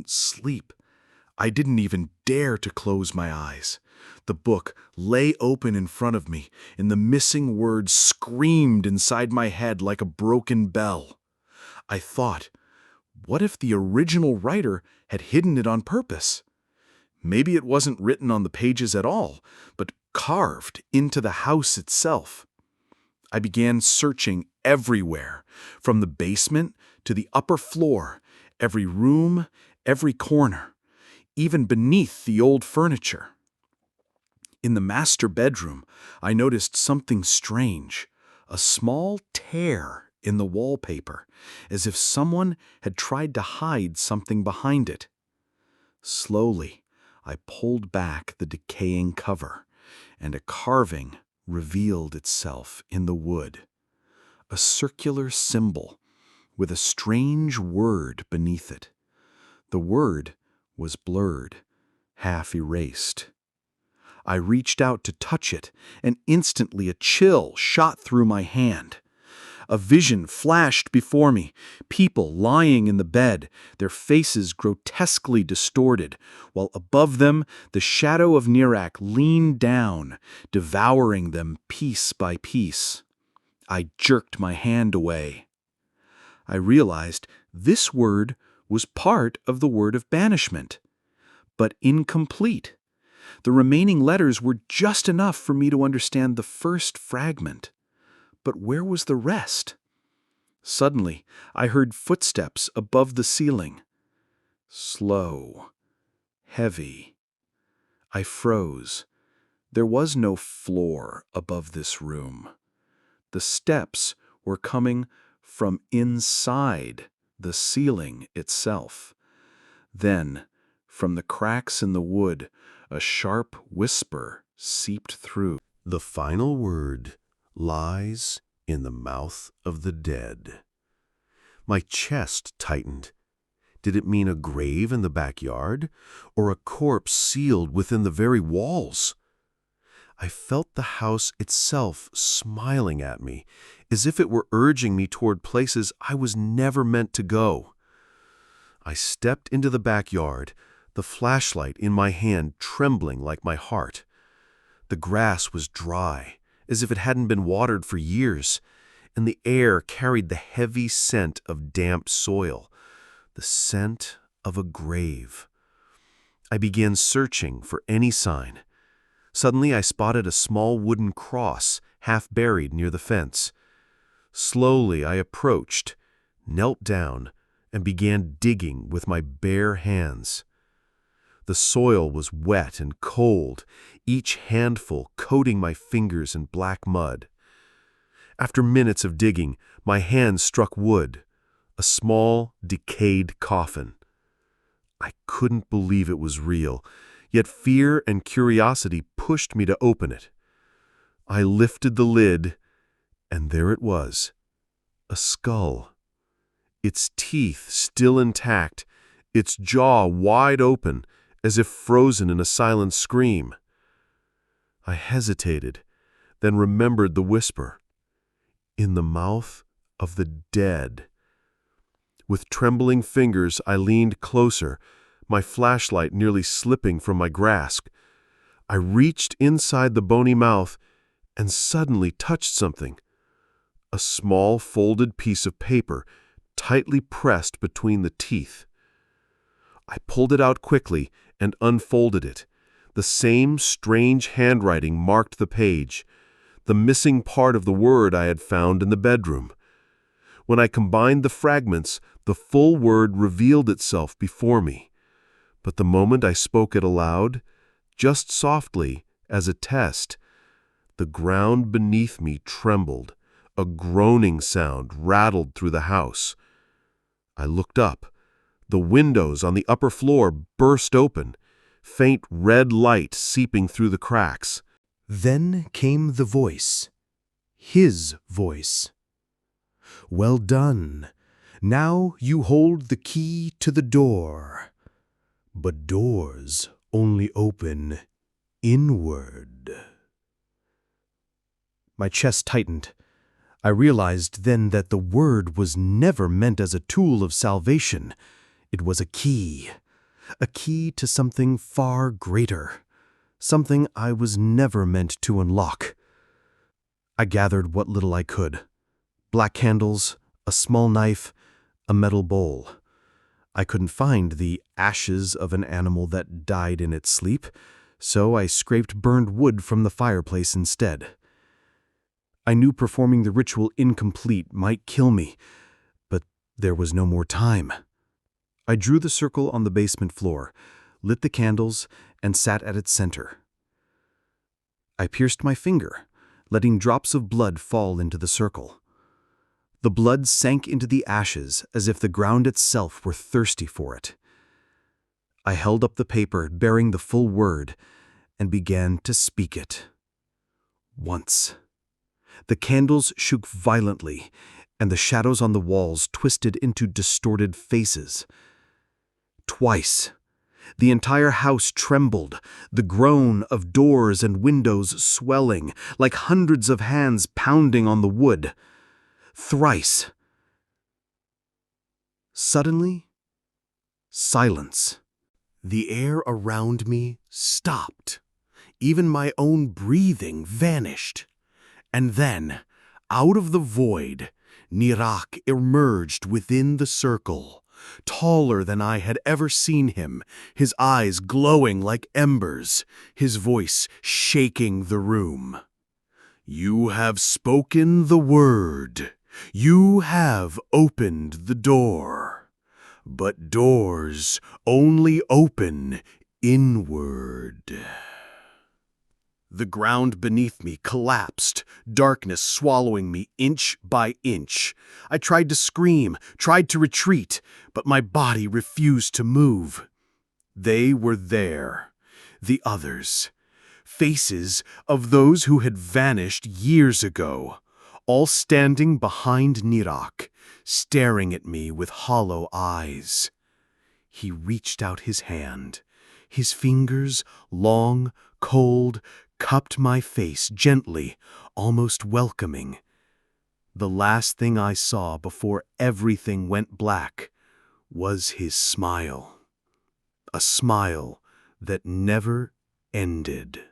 couldn't sleep. I didn't even dare to close my eyes. The book lay open in front of me, and the missing words screamed inside my head like a broken bell. I thought, what if the original writer had hidden it on purpose? Maybe it wasn't written on the pages at all, but carved into the house itself. I began searching everywhere, from the basement to the upper floor, every room, every corner, even beneath the old furniture. In the master bedroom, I noticed something strange, a small tear in the wallpaper, as if someone had tried to hide something behind it. Slowly, I pulled back the decaying cover, and a carving revealed itself in the wood. A circular symbol with a strange word beneath it. The word was blurred, half erased. I reached out to touch it, and instantly a chill shot through my hand. A vision flashed before me, people lying in the bed, their faces grotesquely distorted, while above them the shadow of Nirak leaned down, devouring them piece by piece. I jerked my hand away. I realized this word was part of the word of banishment, but incomplete. The remaining letters were just enough for me to understand the first fragment. But where was the rest? Suddenly, I heard footsteps above the ceiling. Slow, heavy. I froze. There was no floor above this room. The steps were coming from inside the ceiling itself. Then, from the cracks in the wood, a sharp whisper seeped through. The final word lies in the mouth of the dead. My chest tightened. Did it mean a grave in the backyard, or a corpse sealed within the very walls? I felt the house itself smiling at me, as if it were urging me toward places I was never meant to go. I stepped into the backyard, the flashlight in my hand trembling like my heart. The grass was dry, as if it hadn't been watered for years, and the air carried the heavy scent of damp soil, the scent of a grave. I began searching for any sign. Suddenly I spotted a small wooden cross, half buried near the fence. Slowly I approached, knelt down, and began digging with my bare hands. The soil was wet and cold, each handful coating my fingers in black mud. After minutes of digging, my hands struck wood, a small, decayed coffin. I couldn't believe it was real, yet fear and curiosity pushed me to open it. I lifted the lid, and there it was, a skull. Its teeth still intact, its jaw wide open, as if frozen in a silent scream. I hesitated, then remembered the whisper. In the mouth of the dead. With trembling fingers, I leaned closer, my flashlight nearly slipping from my grasp. I reached inside the bony mouth and suddenly touched something. A small folded piece of paper, tightly pressed between the teeth. I pulled it out quickly and unfolded it. The same strange handwriting marked the page, the missing part of the word I had found in the bedroom. When I combined the fragments, the full word revealed itself before me. But the moment I spoke it aloud, just softly, as a test, the ground beneath me trembled. A groaning sound rattled through the house. I looked up. The windows on the upper floor burst open, faint red light seeping through the cracks. Then came the voice, his voice. Well done. Now you hold the key to the door. But doors only open inward. My chest tightened. I realized then that the word was never meant as a tool of salvation. It was a key, a key to something far greater, something I was never meant to unlock. I gathered what little I could: black candles, a small knife, a metal bowl. I couldn't find the ashes of an animal that died in its sleep, so I scraped burned wood from the fireplace instead. I knew performing the ritual incomplete might kill me, but there was no more time. I drew the circle on the basement floor, lit the candles, and sat at its center. I pierced my finger, letting drops of blood fall into the circle. The blood sank into the ashes as if the ground itself were thirsty for it. I held up the paper bearing the full word and began to speak it. Once. The candles shook violently, and the shadows on the walls twisted into distorted faces. Twice. The entire house trembled, the groan of doors and windows swelling, like hundreds of hands pounding on the wood. Thrice. Suddenly, silence. The air around me stopped. Even my own breathing vanished. And then, out of the void, Nirak emerged within the circle, taller than I had ever seen him, his eyes glowing like embers, his voice shaking the room. "You have spoken the word. You have opened the door. But doors only open inward." The ground beneath me collapsed, darkness swallowing me inch by inch. I tried to scream, tried to retreat, but my body refused to move. They were there, the others, faces of those who had vanished years ago, all standing behind Nirak, staring at me with hollow eyes. He reached out his hand. His fingers, long, cold, cupped my face gently, almost welcoming. The last thing I saw before everything went black was his smile. A smile that never ended.